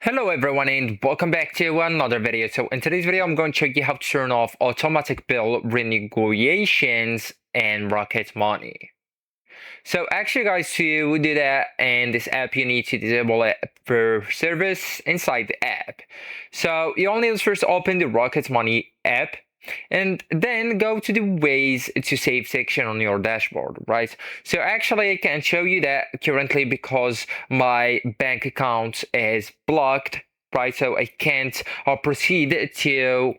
Hello everyone and welcome back to another video. So in today's video I'm going to show you how to turn off automatic bill renegotiations and Rocket Money. So actually guys, to do that in this app you need to disable it per service inside the app. So you only need to first open the Rocket Money app and then go to the ways to save section on your dashboard, right? So actually I can show you that currently because my bank account is blocked, right? So I can't proceed to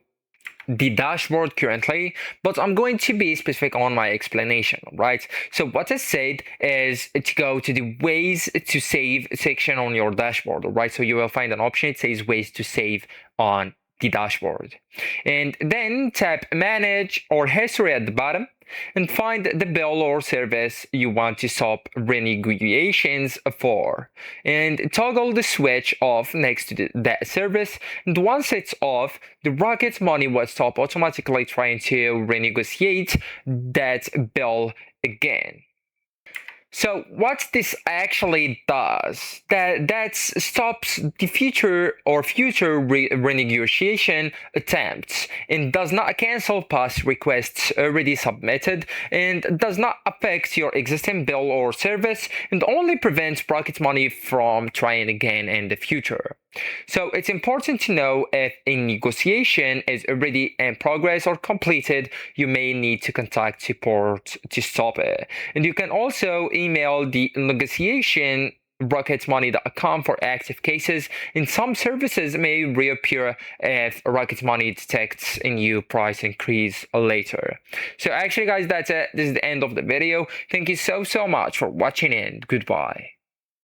the dashboard currently, but I'm going to be specific on my explanation, right? So what I said is to go to the ways to save section on your dashboard, right? So you will find an option, it says ways to save on the dashboard, and then tap manage or history at the bottom and find the bill or service you want to stop renegotiations for, and toggle the switch off next to that service. And once it's off, the Rocket Money will stop automatically trying to renegotiate that bill again. So what this actually does, that stops the future renegotiation attempts and does not cancel past requests already submitted, and does not affect your existing bill or service, and only prevents Rocket Money from trying again in the future. So it's important to know if a negotiation is already in progress or completed, you may need to contact support to stop it. And you can also email the negotiation rocketmoney.com for active cases, and some services may reappear if Rocket Money detects a new price increase later. So actually guys, that's it. This is the end of the video. Thank you so much for watching and goodbye.